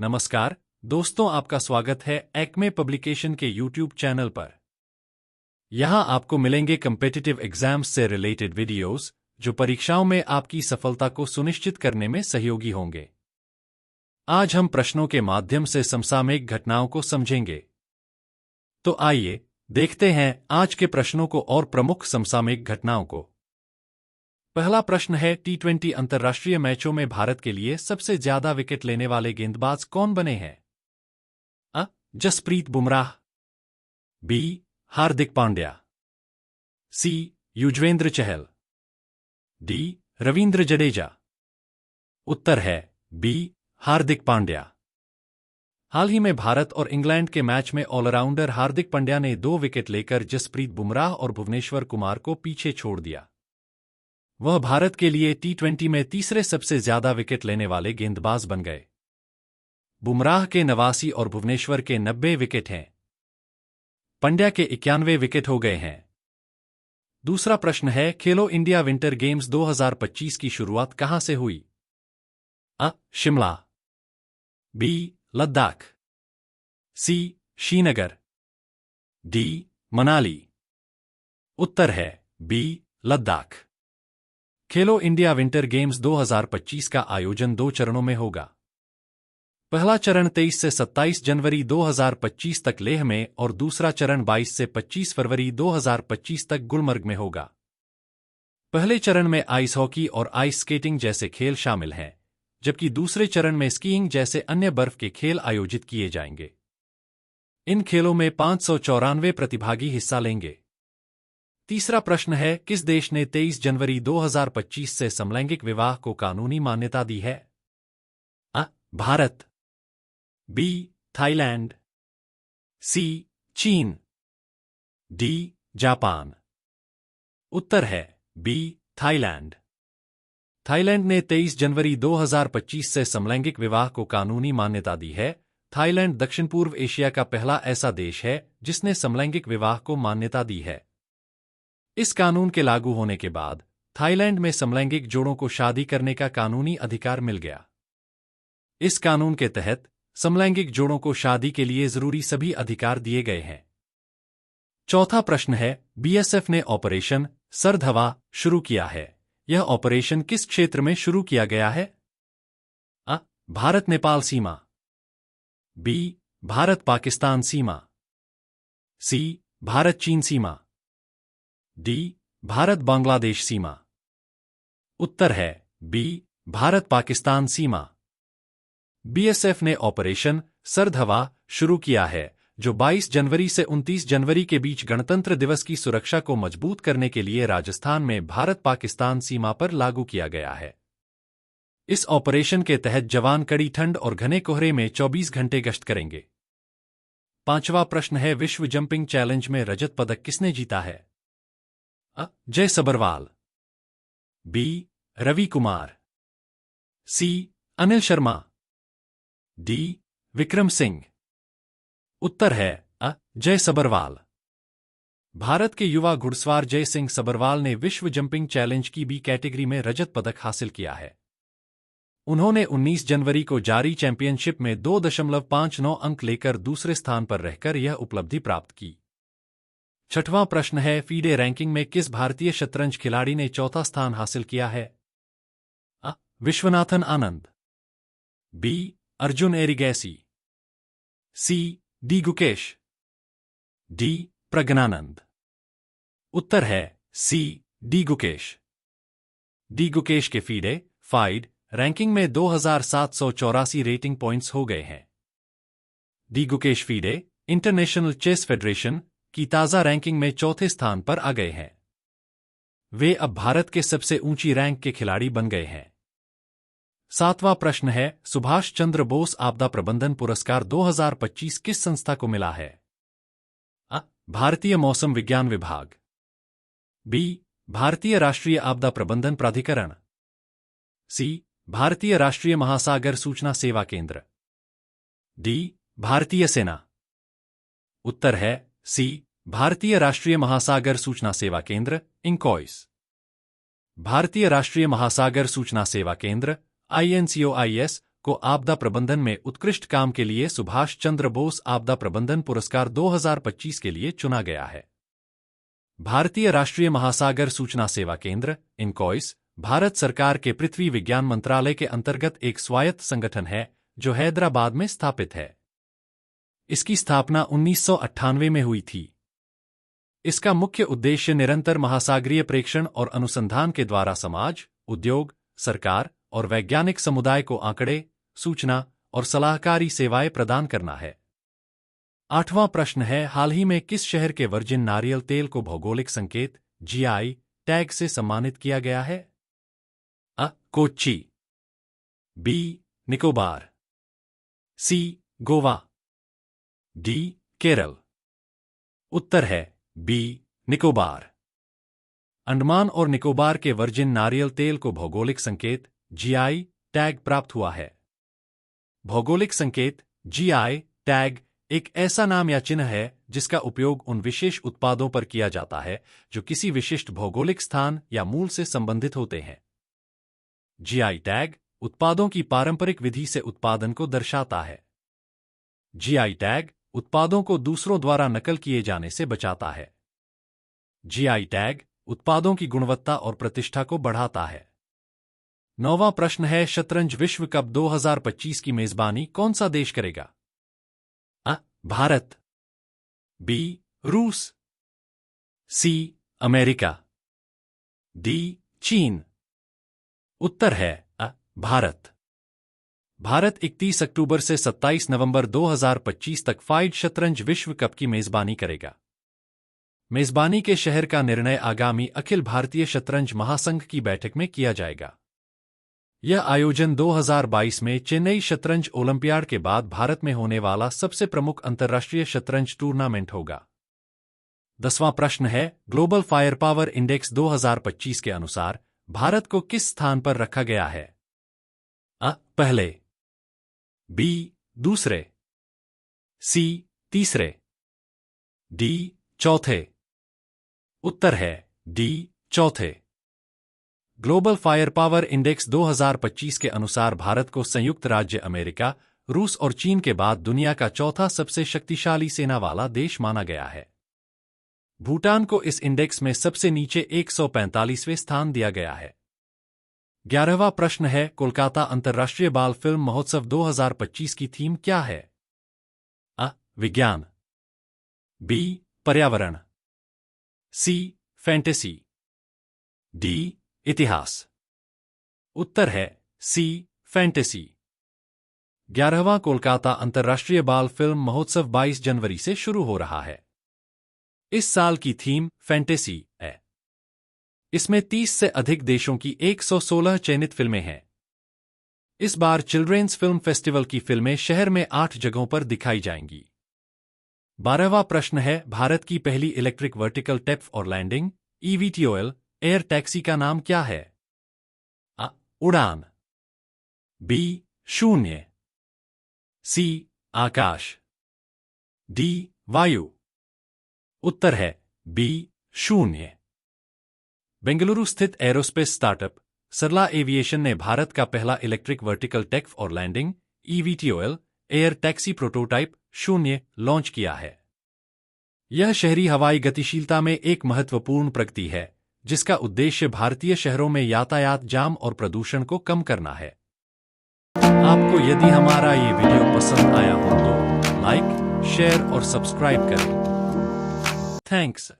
नमस्कार दोस्तों, आपका स्वागत है एक्मे पब्लिकेशन के यूट्यूब चैनल पर। यहां आपको मिलेंगे कम्पिटिटिव एग्जाम्स से रिलेटेड वीडियोस जो परीक्षाओं में आपकी सफलता को सुनिश्चित करने में सहयोगी होंगे। आज हम प्रश्नों के माध्यम से समसामयिक घटनाओं को समझेंगे। तो आइए देखते हैं आज के प्रश्नों को और प्रमुख समसामयिक घटनाओं को। पहला प्रश्न है, T20 अंतर्राष्ट्रीय मैचों में भारत के लिए सबसे ज्यादा विकेट लेने वाले गेंदबाज कौन बने हैं? अ. जसप्रीत बुमराह, बी. हार्दिक पांड्या, सी. युजवेंद्र चहल, डी. रवींद्र जडेजा। उत्तर है बी. हार्दिक पांड्या। हाल ही में भारत और इंग्लैंड के मैच में ऑलराउंडर हार्दिक पांड्या ने 2 विकेट लेकर जसप्रीत बुमराह और भुवनेश्वर कुमार को पीछे छोड़ दिया। वह भारत के लिए T20 में तीसरे सबसे ज्यादा विकेट लेने वाले गेंदबाज बन गए। बुमराह के 89 और भुवनेश्वर के 90 विकेट हैं। पांड्या के 91 विकेट हो गए हैं। दूसरा प्रश्न है, खेलो इंडिया विंटर गेम्स 2025 की शुरुआत कहां से हुई? अ. शिमला, बी. लद्दाख, सी. श्रीनगर, डी. मनाली। उत्तर है बी. लद्दाख। खेलो इंडिया विंटर गेम्स 2025 का आयोजन 2 चरणों में होगा। पहला चरण 23 से 27 जनवरी 2025 तक लेह में और दूसरा चरण 22 से 25 फरवरी 2025 तक गुलमर्ग में होगा। पहले चरण में आइस हॉकी और आइस स्केटिंग जैसे खेल शामिल हैं, जबकि दूसरे चरण में स्कीइंग जैसे अन्य बर्फ के खेल आयोजित किए जाएंगे। इन खेलों में 594 प्रतिभागी हिस्सा लेंगे। तीसरा प्रश्न है, किस देश ने 23 जनवरी 2025 से समलैंगिक विवाह को कानूनी मान्यता दी है? अ. भारत, बी. थाईलैंड, सी. चीन, डी. जापान। उत्तर है बी. थाईलैंड। थाईलैंड ने 23 जनवरी 2025 से समलैंगिक विवाह को कानूनी मान्यता दी है। थाईलैंड दक्षिण पूर्व एशिया का पहला ऐसा देश है जिसने समलैंगिक विवाह को मान्यता दी है। इस कानून के लागू होने के बाद थाईलैंड में समलैंगिक जोड़ों को शादी करने का कानूनी अधिकार मिल गया। इस कानून के तहत समलैंगिक जोड़ों को शादी के लिए जरूरी सभी अधिकार दिए गए हैं। चौथा प्रश्न है, बीएसएफ ने ऑपरेशन सर्द हवा शुरू किया है। यह ऑपरेशन किस क्षेत्र में शुरू किया गया है? अ. भारत नेपाल सीमा, बी. भारत पाकिस्तान सीमा, सी. भारत चीन सीमा, डी. भारत बांग्लादेश सीमा। उत्तर है बी. भारत पाकिस्तान सीमा। बीएसएफ ने ऑपरेशन सर्द हवा शुरू किया है, जो 22 जनवरी से 29 जनवरी के बीच गणतंत्र दिवस की सुरक्षा को मजबूत करने के लिए राजस्थान में भारत पाकिस्तान सीमा पर लागू किया गया है। इस ऑपरेशन के तहत जवान कड़ी ठंड और घने कोहरे में 24 घंटे गश्त करेंगे। पांचवा प्रश्न है, विश्व जंपिंग चैलेंज में रजत पदक किसने जीता है? अ. जय सबरवाल, बी. रवि कुमार, सी. अनिल शर्मा, डी. विक्रम सिंह। उत्तर है अ. जय सबरवाल। भारत के युवा घुड़सवार जय सिंह सबरवाल ने विश्व जंपिंग चैलेंज की बी कैटेगरी में रजत पदक हासिल किया है। उन्होंने 19 जनवरी को जारी चैंपियनशिप में 2.59 अंक लेकर दूसरे स्थान पर रहकर यह उपलब्धि प्राप्त की। छठवां प्रश्न है, फीडे रैंकिंग में किस भारतीय शतरंज खिलाड़ी ने चौथा स्थान हासिल किया है? अ. विश्वनाथन आनंद, बी. अर्जुन एरिगैसी, सी. डी. गुकेश, डी. प्रज्ञानंद। उत्तर है सी. डी. गुकेश। डी. गुकेश के फीडे फाइड रैंकिंग में 2784 रेटिंग पॉइंट्स हो गए हैं। D. Gukesh FIDE international chess federation की ताजा रैंकिंग में चौथे स्थान पर आ गए हैं। वे अब भारत के सबसे ऊंची रैंक के खिलाड़ी बन गए हैं। सातवां प्रश्न है, सुभाष चंद्र बोस आपदा प्रबंधन पुरस्कार 2025 किस संस्था को मिला है? अ. भारतीय मौसम विज्ञान विभाग, बी. भारतीय राष्ट्रीय आपदा प्रबंधन प्राधिकरण, सी. भारतीय राष्ट्रीय महासागर सूचना सेवा केंद्र, डी. भारतीय सेना। उत्तर है सी. भारतीय राष्ट्रीय महासागर सूचना सेवा केंद्र इंकॉइस। भारतीय राष्ट्रीय महासागर सूचना सेवा केंद्र INCOIS को आपदा प्रबंधन में उत्कृष्ट काम के लिए सुभाष चंद्र बोस आपदा प्रबंधन पुरस्कार 2025 के लिए चुना गया है। भारतीय राष्ट्रीय महासागर सूचना सेवा केंद्र इनकॉइस भारत सरकार के पृथ्वी विज्ञान मंत्रालय के अंतर्गत एक स्वायत्त संगठन है जो हैदराबाद में स्थापित है। इसकी स्थापना 1998 में हुई थी। इसका मुख्य उद्देश्य निरंतर महासागरीय प्रेक्षण और अनुसंधान के द्वारा समाज, उद्योग, सरकार और वैज्ञानिक समुदाय को आंकड़े, सूचना और सलाहकारी सेवाएं प्रदान करना है। 8वां प्रश्न है, हाल ही में किस शहर के वर्जिन नारियल तेल को भौगोलिक संकेत जीआई टैग से सम्मानित किया गया है? अ. कोच्चि, बी. निकोबार, सी. गोवा, डी. केरल। उत्तर है बी. निकोबार। अंडमान और निकोबार के वर्जिन नारियल तेल को भौगोलिक संकेत जीआई टैग प्राप्त हुआ है। भौगोलिक संकेत जीआई टैग एक ऐसा नाम या चिन्ह है जिसका उपयोग उन विशेष उत्पादों पर किया जाता है जो किसी विशिष्ट भौगोलिक स्थान या मूल से संबंधित होते हैं। जीआई टैग उत्पादों की पारंपरिक विधि से उत्पादन को दर्शाता है। जीआई टैग उत्पादों को दूसरों द्वारा नकल किए जाने से बचाता है। जीआई टैग उत्पादों की गुणवत्ता और प्रतिष्ठा को बढ़ाता है। 9वां प्रश्न है, शतरंज विश्व कप 2025 की मेजबानी कौन सा देश करेगा? अ. भारत, बी. रूस, सी. America, D. चीन। उत्तर है अ. भारत। भारत 31 अक्टूबर से 27 नवंबर 2025 तक फाइड शतरंज विश्व कप की मेजबानी करेगा। मेजबानी के शहर का निर्णय आगामी अखिल भारतीय शतरंज महासंघ की बैठक में किया जाएगा। यह आयोजन 2022 में चेन्नई शतरंज ओलंपियाड के बाद भारत में होने वाला सबसे प्रमुख अंतर्राष्ट्रीय शतरंज टूर्नामेंट होगा। 10वां प्रश्न है, ग्लोबल फायर पावर इंडेक्स 2025 के अनुसार भारत को किस स्थान पर रखा गया है? अ. पहले, बी. दूसरे, सी. तीसरे, डी. चौथे। उत्तर है डी. चौथे। ग्लोबल फायर पावर इंडेक्स 2025 के अनुसार भारत को संयुक्त राज्य अमेरिका, रूस और चीन के बाद दुनिया का चौथा सबसे शक्तिशाली सेना वाला देश माना गया है। भूटान को इस इंडेक्स में सबसे नीचे 145वें स्थान दिया गया है। 11वां प्रश्न है, कोलकाता अंतर्राष्ट्रीय बाल फिल्म महोत्सव 2025 की थीम क्या है? अ. विज्ञान, बी. पर्यावरण, सी. Fantasy, D. इतिहास। उत्तर है सी. फैंटेसी। 11वां कोलकाता अंतर्राष्ट्रीय बाल फिल्म महोत्सव 22 जनवरी से शुरू हो रहा है। इस साल की थीम फैंटेसी है। इसमें 30 से अधिक देशों की 116 चयनित फिल्में हैं। इस बार चिल्ड्रेन्स फिल्म फेस्टिवल की फिल्में शहर में 8 जगहों पर दिखाई जाएंगी। 12वां प्रश्न है, भारत की पहली इलेक्ट्रिक वर्टिकल टेप और लैंडिंग ईवीटीओएल एयर टैक्सी का नाम क्या है? अ. उड़ान, बी. शून्य, सी. आकाश, डी. वायु। उत्तर है बी. शून्य। बेंगलुरु स्थित एरोस्पेस स्टार्टअप सरला एविएशन ने भारत का पहला इलेक्ट्रिक वर्टिकल टेक और landing eVTOL air taxi prototype 0 launch किया है। यह शहरी हवाई गतिशीलता में एक महत्वपूर्ण प्रगति है जिसका उद्देश्य भारतीय शहरों में यातायात जाम और प्रदूषण को कम करना है। आपको यदि हमारा ये वीडियो पसंद आया हो तो लाइक, शेयर और सब्सक्राइब करें। थैंक्स।